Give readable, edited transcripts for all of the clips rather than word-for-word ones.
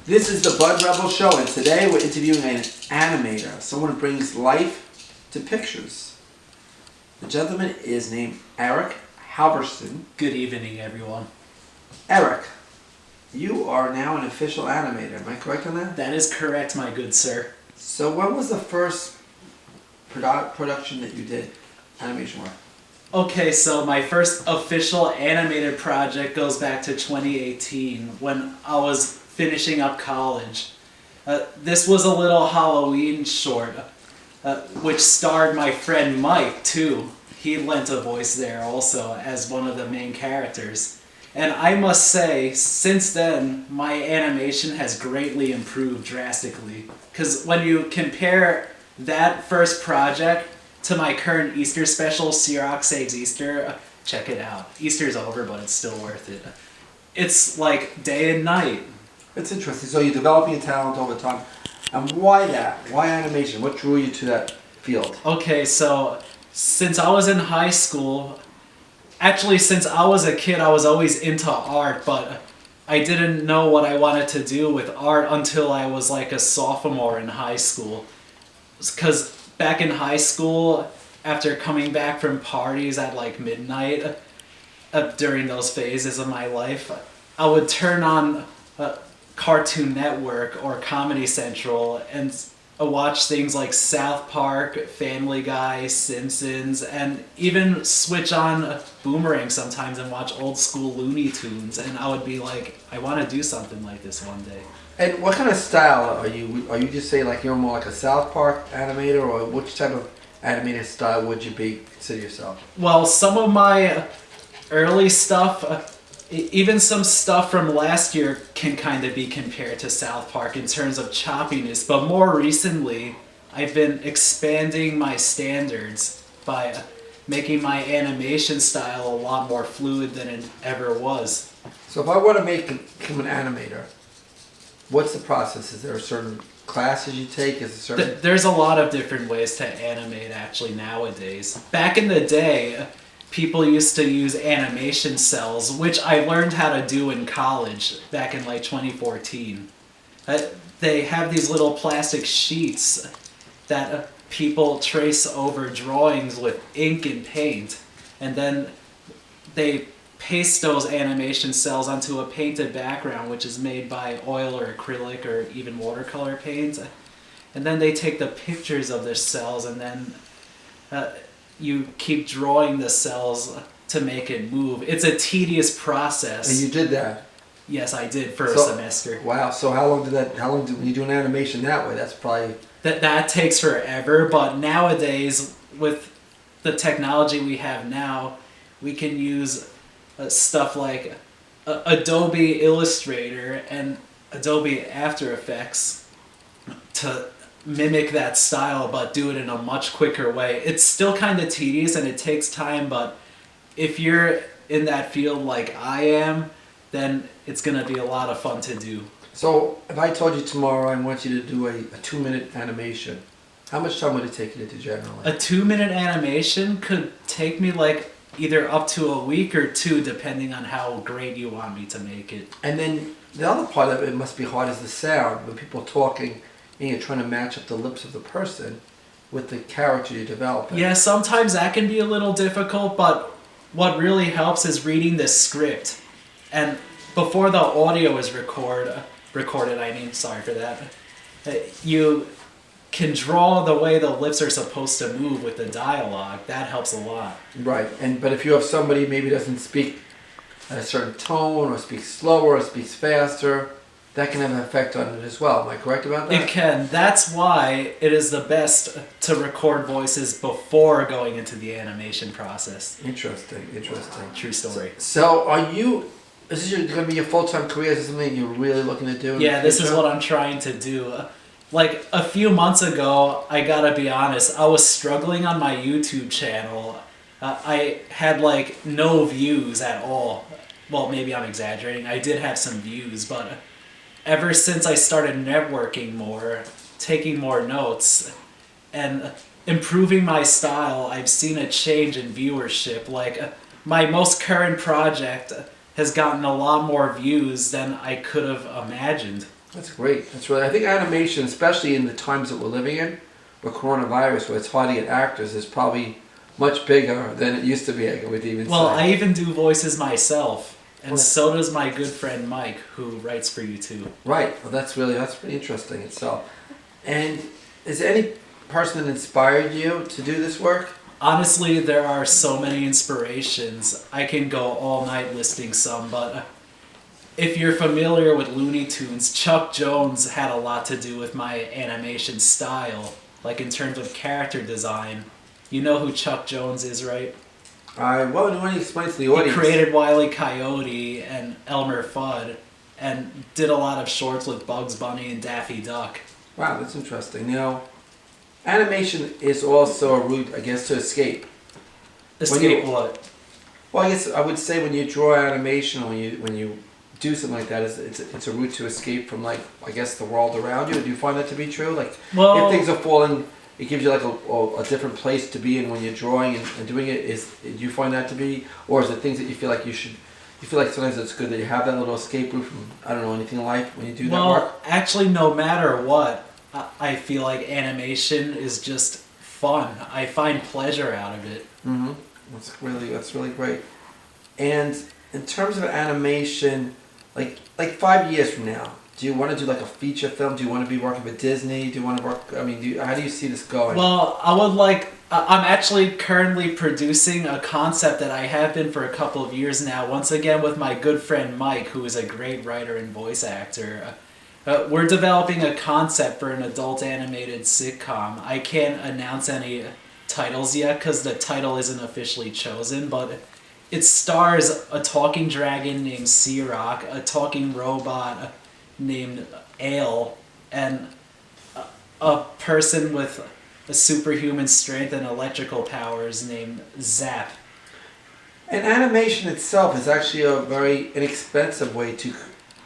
This is the Bud Rebel Show, and today we're interviewing an animator, someone who brings life to pictures. The gentleman is named Eric Halvorsen. Good evening, everyone. Eric, you are now an official animator, am I correct on that? That is correct, my good sir. So when was the first production that you did, animation work? Okay, so my first official animated project goes back to 2018 when I was finishing up college. This was a little Halloween short, which starred my friend Mike, too. He lent a voice there also as one of the main characters. And I must say, since then, my animation has greatly improved drastically. Because when you compare that first project to my current Easter special, Searock Saves Easter, check it out. Easter's over, but it's still worth it. It's like day and night. It's interesting. So you're developing your talent over time. And why that? Why animation? What drew you to that field? Okay, so since I was in high school, actually since I was a kid, I was always into art, but I didn't know what I wanted to do with art until I was like a sophomore in high school. Because back in high school, after coming back from parties at like midnight, during those phases of my life, I would turn on Cartoon Network or Comedy Central and watch things like South Park, Family Guy, Simpsons, and even switch on Boomerang sometimes and watch old school Looney Tunes, and I would be like, I want to do something like this one day. And what kind of style are you? Are you just say like you're more like a South Park animator, or which type of animated style would you consider yourself? Well, some of my early stuff, even some stuff from last year can kind of be compared to South Park in terms of choppiness, but more recently, I've been expanding my standards by making my animation style a lot more fluid than it ever was. So if I want to become an animator, what's the process? Is there a certain classes you take? Is it certain? There's a lot of different ways to animate actually nowadays. Back in the day, people used to use animation cells, which I learned how to do in college back in like 2014. They have these little plastic sheets that people trace over drawings with ink and paint, and then they paste those animation cells onto a painted background, which is made by oil or acrylic or even watercolor paint. And then they take the pictures of their cells, and then you keep drawing the cells to make it move. It's a tedious process. And you did that? Yes, I did for a semester. Wow. So how long when you do an animation that way? That's probably... That takes forever, but nowadays, with the technology we have now, we can use stuff like Adobe Illustrator and Adobe After Effects to mimic that style, but do it in a much quicker way. It's still kind of tedious and it takes time, but if you're in that field like I am, then it's going to be a lot of fun to do. So if I told you tomorrow I want you to do a 2-minute animation, how much time would it take you to do generally? A 2-minute animation could take me like either up to a week or two, depending on how great you want me to make it. And then the other part of it must be hard is the sound. When people are talking and you're trying to match up the lips of the person with the character you're developing. Yeah, sometimes that can be a little difficult, but what really helps is reading the script. And before the audio is recorded, sorry for that, you can draw the way the lips are supposed to move with the dialogue. That helps a lot. Right, but if you have somebody maybe doesn't speak at a certain tone, or speaks slower, or speaks faster, that can have an effect on it as well. Am I correct about that? It can. That's why it is the best to record voices before going into the animation process. Interesting. True story. So is this going to be your full-time career? Is this something you're really looking to do? Yeah, this is what I'm trying to do. Like a few months ago, I gotta be honest, I was struggling on my YouTube channel. I had like no views at all. Well, maybe I'm exaggerating. I did have some views, but ever since I started networking more, taking more notes, and improving my style, I've seen a change in viewership. Like my most current project has gotten a lot more views than I could have imagined. That's great. That's really. I think animation, especially in the times that we're living in, with coronavirus, where it's hard to get actors, is probably much bigger than it used to be. I would even Well, say. I even do voices myself, and Well, so does my good friend Mike, who writes for you too. right. Well, that's pretty interesting itself. And is there any person that inspired you to do this work? Honestly, there are so many inspirations. I can go all night listing some, but if you're familiar with Looney Tunes, Chuck Jones had a lot to do with my animation style, like in terms of character design. You know who Chuck Jones is, right? Well, do you want to explain to the He audience? created Wile E. Coyote and Elmer Fudd, and did a lot of shorts with Bugs Bunny and Daffy Duck. Wow, that's interesting. Now, animation is also a route, I guess, to escape. Escape what? Well, I guess I would say when you draw animation, when you do something like that, it's a route to escape from, like, I guess, the world around you. Do you find that to be true? Like, Well, if things are falling, it gives you like a different place to be in when you're drawing and doing it. Do you find that to be, or is it things that you feel like you should? You feel like sometimes it's good that you have that little escape route from, I don't know, anything in life when you do that work. well, actually, no matter what, I feel like animation is just fun. I find pleasure out of it. Mm-hmm. That's really great. And in terms of animation, like 5 years from now, do you want to do like a feature film? Do you want to be working with Disney? Do you want to work? I mean, how do you see this going? Well, I would like. I'm actually currently producing a concept that I have been for a couple of years now. Once again, with my good friend Mike, who is a great writer and voice actor. We're developing a concept for an adult animated sitcom. I can't announce any titles yet because the title isn't officially chosen, but it stars a talking dragon named Searock, a talking robot named Ale, and a person with a superhuman strength and electrical powers named Zap. And animation itself is actually a very inexpensive way to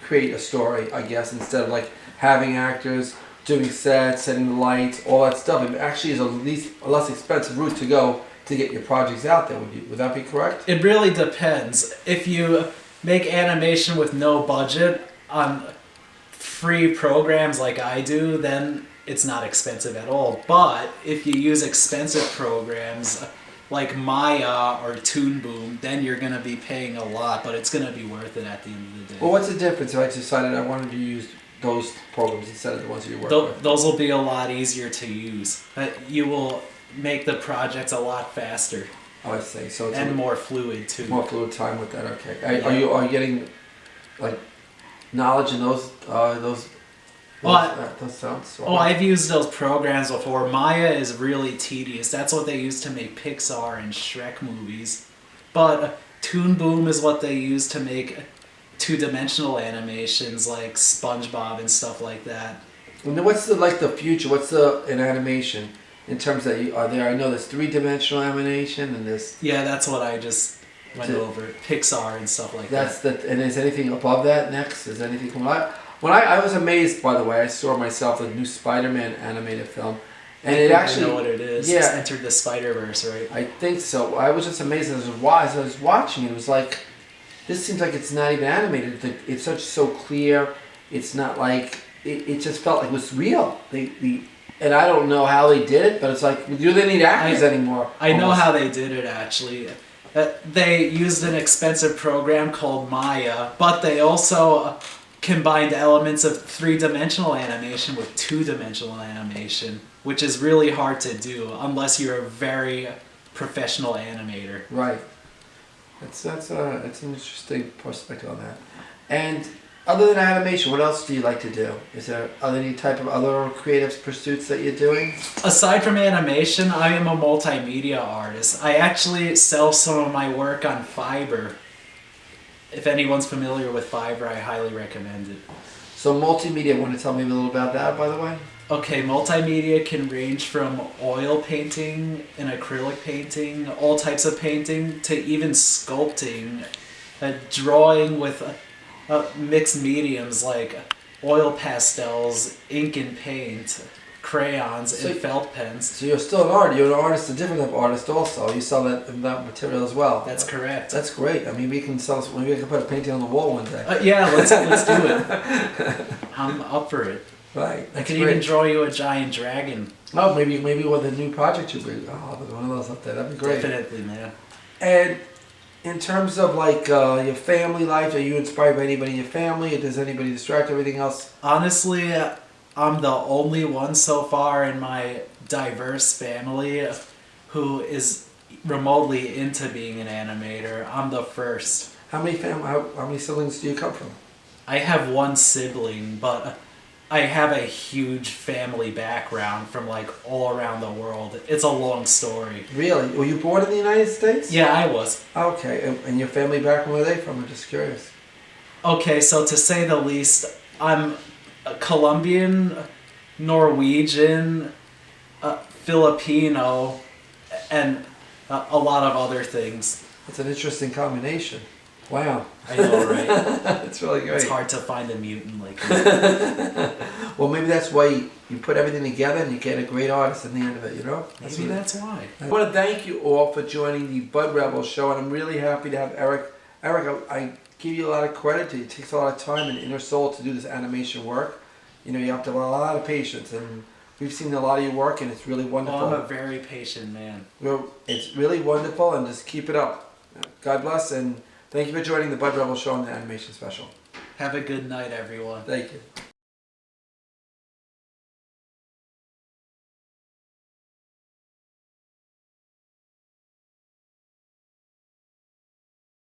create a story, I guess, instead of like having actors doing sets, setting the lights, all that stuff. It actually is a less expensive route to go to get your projects out there. Would that be correct? It really depends. If you make animation with no budget on free programs like I do, then it's not expensive at all. But if you use expensive programs like Maya or Toon Boom, then you're going to be paying a lot, but it's going to be worth it at the end of the day. Well, what's the difference if I decided I wanted to use those programs instead of the ones that you work with? Those will be a lot easier to use. You will make the projects a lot faster. Oh, I see. So it's and more fluid too. more fluid time with that. Okay. Are Yeah. you getting like knowledge in those those sounds? Oh, I've used those programs before. Maya is really tedious. That's what they use to make Pixar and Shrek movies. But Toon Boom is what they use to make two-dimensional animations like SpongeBob and stuff like that. And then what's the future? What's in animation in terms that you are there? I know there's three-dimensional animation and there's Yeah, that's what I just went So- over. Pixar and stuff like that's that. and is anything above that next? Is anything coming out? When I was amazed, by the way, I saw myself the new Spider-Man animated film, and I it think actually I know what it is. yeah. It's entered the Spider-Verse, right? I think so. I was just amazed as I was watching it. It was like, this seems like it's not even animated. It's so clear. It's not like it just felt like it was real. And I don't know how they did it, but it's like, do they need actors anymore? I know Almost. how they did it actually. They used an expensive program called Maya, but they also combined elements of three-dimensional animation with two-dimensional animation, which is really hard to do unless you're a very professional animator. Right. That's an interesting perspective on that. And other than animation, what else do you like to do? Is there any type of other creative pursuits that you're doing? Aside from animation, I am a multimedia artist. I actually sell some of my work on Fiverr. If anyone's familiar with Fiverr, I highly recommend it. So multimedia, want to tell me a little about that, by the way? Okay, multimedia can range from oil painting and acrylic painting, all types of painting, to even sculpting, drawing with mixed mediums like oil pastels, ink and paint. crayons So- and felt pens. So you're still an artist. You're an artist, a different type of artist also. You sell that material as well. That's correct. That's great. I mean, we can sell. Maybe I can put a painting on the wall one day. Yeah, let's do it. I'm up for it. Right. I That's could great. even draw you a giant dragon. Oh, maybe with a new project you bring. Oh, there's one of those up there. That'd be great. Definitely, man. And in terms of like your family life, are you inspired by anybody in your family? Or does anybody distract everything else? Honestly, I'm the only one so far in my diverse family who is remotely into being an animator. I'm the first. How many siblings do you come from? I have one sibling, but I have a huge family background from like all around the world. It's a long story. Really? Were you born in the United States? Yeah, I was. Okay. And your family background, where are they from? I'm just curious. Okay, so to say the least, I'm a Colombian, Norwegian, Filipino, and a lot of other things. It's an interesting combination. Wow. I know, right? It's really great. It's hard to find a mutant like me. Well, maybe that's why you put everything together and you get a great artist in the end of it, you know? Maybe that's why. I want to thank you all for joining the Bud Rebel show, and I'm really happy to have Eric. Eric, I give you a lot of credit. It takes a lot of time and inner soul to do this animation work. You know, you have to have a lot of patience, and we've seen a lot of your work, and it's really wonderful. Oh, I'm a very patient man. Well, it's really wonderful, and just keep it up. God bless, and thank you for joining the Bud Rebel show on the animation special. Have a good night, everyone. Thank you.